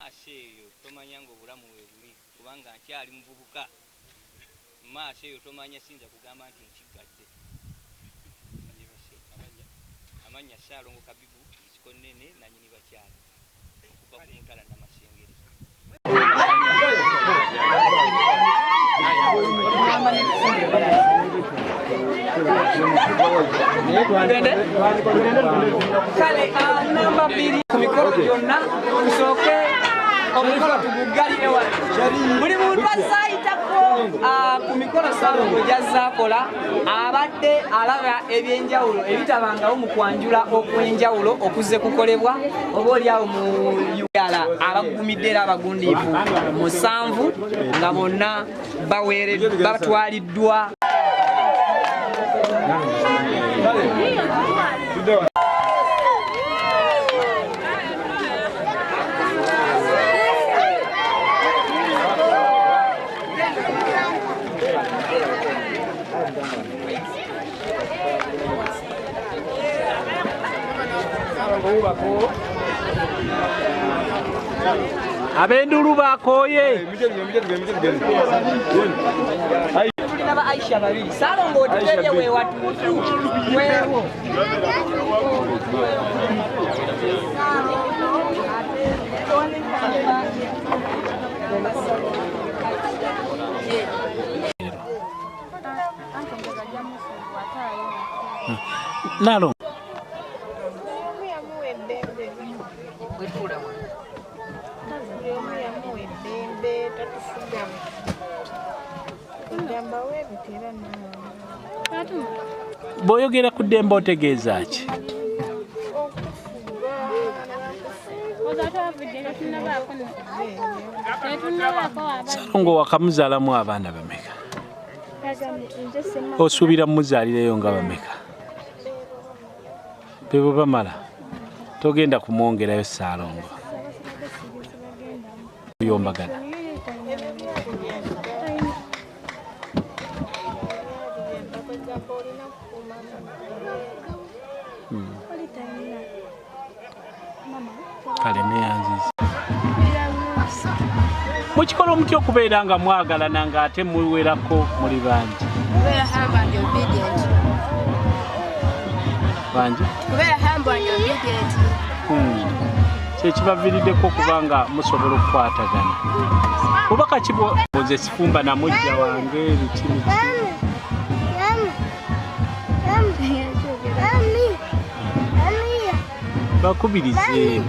maaso eyo tomanya ng'obulamu we buli kubanga nkyali muvubuka maaso eyo tomanya sinza kugamba nti nkiggadde. Amanya Ssaalongo Kabibu Kikonene nanyini bakyala okuva ku Mutala Namasengere. Kale namba 2 ku mikolo gyonna tusooke omukolo tugugalire wano. Buli muntu asaayitako ku mikolo Ssaalongo gy'azaakola abadde alaba ebyenjawulo ebitabangawo mu kwanjula okw'enjawulo okuzze kukolebwa oba oliawo mu Uganda abagumidde era abagundiivu 7 nga bonna batwaliddwa. Abendulu bakoye Tulina Aisha babiri Ssaalongo otuterye we watuutu weewo Nalo boyogera ku ddembe otegeeza ki? Ssaalongo wakamuzaalamu abaana bameka? Osuubira mumuzaalireyo nga bameka? Bebo bamala togenda kumwongerayo Ssaalongo kuyombagana. Kale neyanziza mukikola omutya okubeera nga mwagalana nga ate muwerako muli bangi kyekibaviiriddeko okubanga musobola okukwatagana. Bubaka kiboze sifumba namujja wange ebitimi bakubirize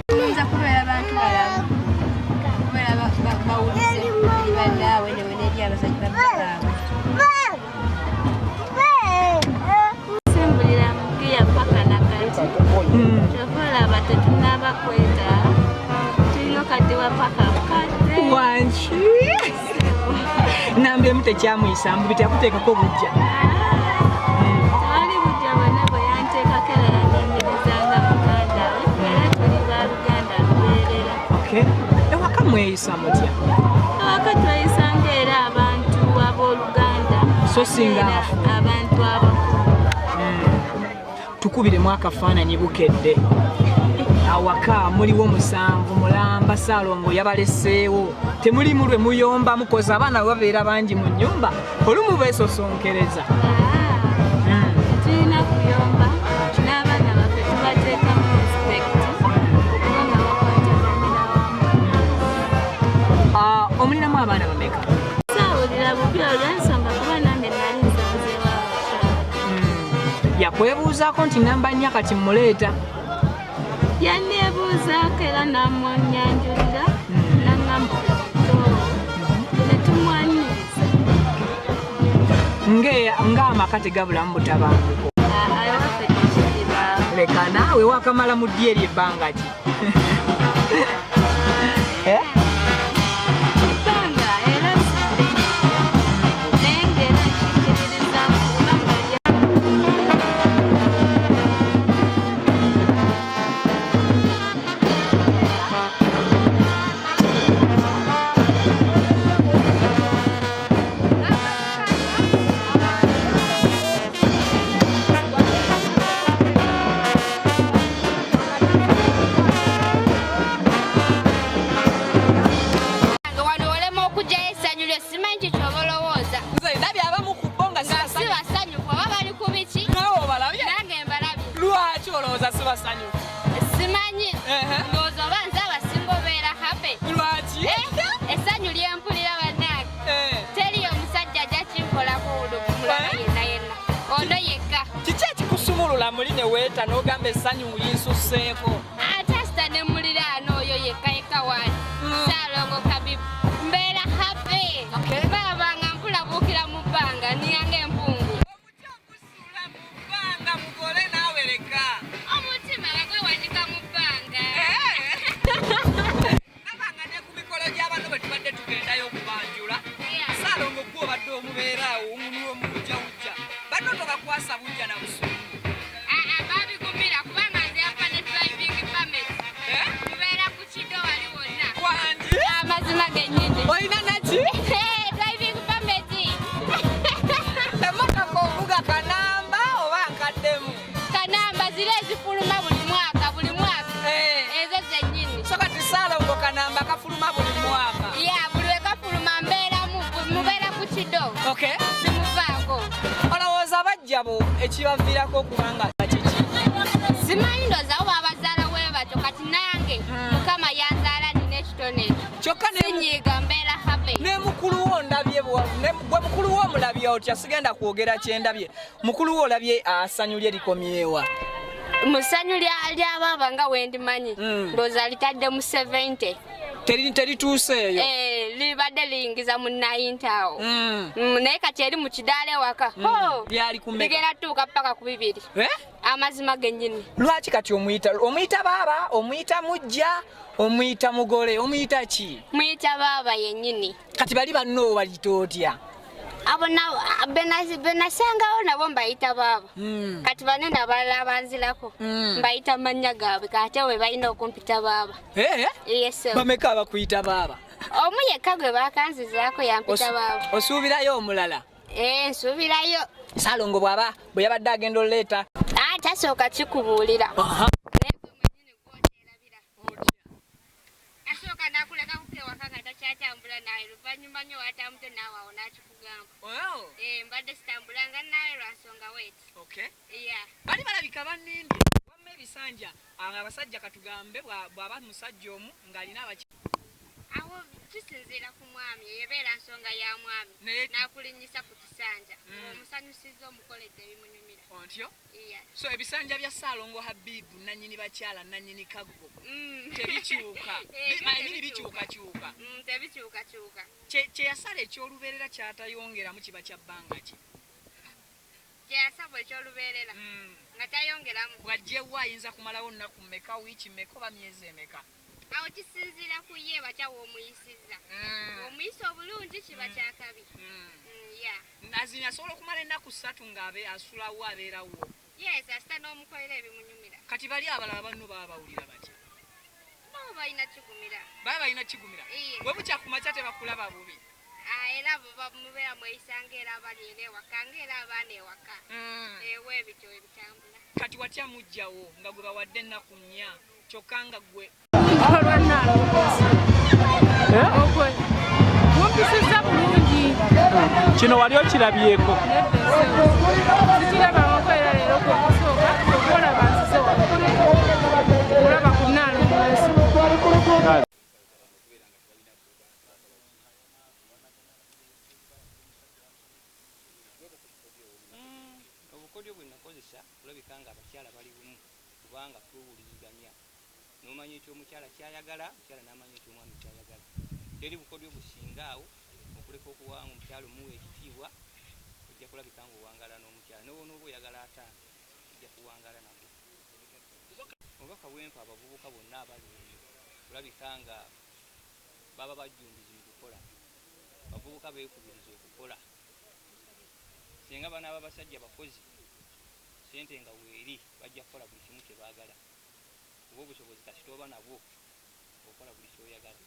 nambe mute kyamuyisa mbu bitakuteekako bujja ewaka mweyisa mutya? Ewaka tweyisanga era abantu abooluganda so singa abantu abakulu. Tukubiremu akafaananyi bukedde. Awaka muliwo 7 mulamba Ssaalongo yabaleseewo temulimu lwe muyomba mukoza abaana babeera bangi mu nnyumba olumu beesosonkereza. Tulina kuyomba n'abaana baffe tubateekamu respect okuba nga bakwataganira wamu. Omulinamu abaana bameka? Saawulira bubi olw'ensonga kuba nange nali nsanzeewo abakyala. Yakwebuuzaako nti namba 4 kati muleeta? Yanneebuuzaako era n'amwanyanjulira n'aŋŋamba netumwaniriza. Ng'amaka tegabulamu butabanguko. Ewaffe tekiribaawo. Leka naawe wakamala mu ddi eri ebbanga ki? Ebbanga era naye ng'era nkikiririza kubanga nga muli ne weeta n'ogamba essanyu linsusseeko. Ate asita ne muliraano oyo yekka wali. Ssaalongo Kabibu. Mbeera happy. Baaba nga mpulabuukira mu bbanga niyanga empungu. Omuti ogusuula mu bbanga mugole naawe leka. Omutima nga gwewanika mu bbanga. Nabanga ne ku mikolo gy'abantu bwe tubadde tugendayo okubanjula. Ssaalongo gwe obadde omubeeraawo omunwe omubujjawujja. Banno tobakwasa bujja na busungu. Babigumira kubanga nze yafa ne driving permit. Tubeera ku Kido wali wonna. Wangi? Amazima gennyini. Olina naki? Driving permit. Emmotoka ovuga kanamba oba nkaddemu? Kanamba ziri ezifuluma buli mwaka. Ezo zennyini. So kati Ssaalongo kanamba kafuluma buli mwaka. Buli we kafuluma mubeera ku Kido. Okay. Simuvaako. Olowooza bajjabo ekibaviirako okubanga kiki? Simanyi ndooza bo babazaala we batyo kati nange Mukama yanzaala nina ekitone ekyo. Kyokka Sinyiiga mbeera happy. ne mukulu wo ndabye gwe mukulu wo omulabye otya sigenda kwogera kyendabye. Mukulu wo olabye assanyu lye likomyewa. Mu ssanyu ly'abaaba nga wendimanyi ndooza litadde mu 70. Terituuseeyo. Libadde liyingiza mu 90 awo. Naye kati eri mu kidaala ewaka. Lyali ku mmeka? Ligenda tuuka paka ku 2. Amazima gennyini. Lwaki kati omuyita baaba, omuyita mujja, omuyita mugole, omuyita ki? Muyita baaba yennyini. Kati bali banno balita otya? Abo benasangawo nabo mbayita baaba. Kati banene abalala abanzirako mbayita mannya gaabwe kate we balina okumpita baaba. Yes. Bameka abakuyita baaba? Omu yekka gwe bakanzizaako yampita baaba. Osuubirayo omulala? Nsuubirayo. Ssaalongo bwe yabadde agenda oleeta? Tasooka kikubuulira. Naye gwe mwennyini gw'oteerabira. Asooka nakuleka kukewaka nga takyatambula naawe luvannyuma nnyo watambudde naawe awo n'akikugamba. Mbadde sitambulanga naawe lwa nsonga weeti. Bali balabika bannindi wamma ebisanja abasajja katugambe bw'aba musajja omu ng'alina abaki. Awo kisinziira ku mwami eyebeera nsonga ya mwami n'akulinnyisa ku kisanja omusanyusiza omukoledde ebimunyumira. Ontyo? So ebisanja bya Ssaalongo Habibu nannyini bakyala nannyini kaggo tebikyuka. Bikyukakyuka. Tebikyukakyuka. Kye yasala ekyolubeerera kyatayongeramu kiba kya bbanga ki? Kye yasaba ekyolubeerera nga tayongeramu. Bw'ajjewo ayinza kumalawo nnaku mmeka, wiiki mmeka oba myezi emeka? Awo kisinziira ku ye bakyawa omuyisiza. Omuyisa obulungi kiba kyakabi. Azini asobola okumala ennaku 3 ng'abe asulawo abeerawo. Yes, asita n'omukolera ebimunyumira. Kati bali abalala banno baba bawulira batya? Nabo balina kigumira. Baba balina kigumira? Bwe bukya ku makya tebakulaba bubi? Era mubeera mweyisanga era abali era ewaka ng'era abaana ewaka. Ewe ebityo ebitambula. Kati watya mujjawo nga gwe bawadde ennaku 4 kyokka nga gwe mumpisiza bulungi. Kino wali okirabyeko? Sikirabangako era leero kwekusooka okulaba nsize waggulu okulaba ku nnaalo mweso. Obukodyo bwe nakozesa kulabika nga abakyala bali bumu kubanga twewuliziganya. N'omanya ekyomukyala kyayagala, omukyala n'amanya ekyomwami kyayagala. Teri bukodyo businga awo okuleka okuwanga omukyala omuwa ekitiibwa ojja kulabika nga owangala n'omukyala. N'obonooba oyagala ataano ojja kuwangala nabwo. Obubaka bwempa abavubuka bonna abali kulabika nga baba bajjumbizi mu kukola. Abavubuka beekubiriza okukola. Singa banaaba basajja bakozi sente nga weeri bajja kukola buli kimu kye baagala. Kuba obusobozi kati toba nabwo okola buli kyoyagala.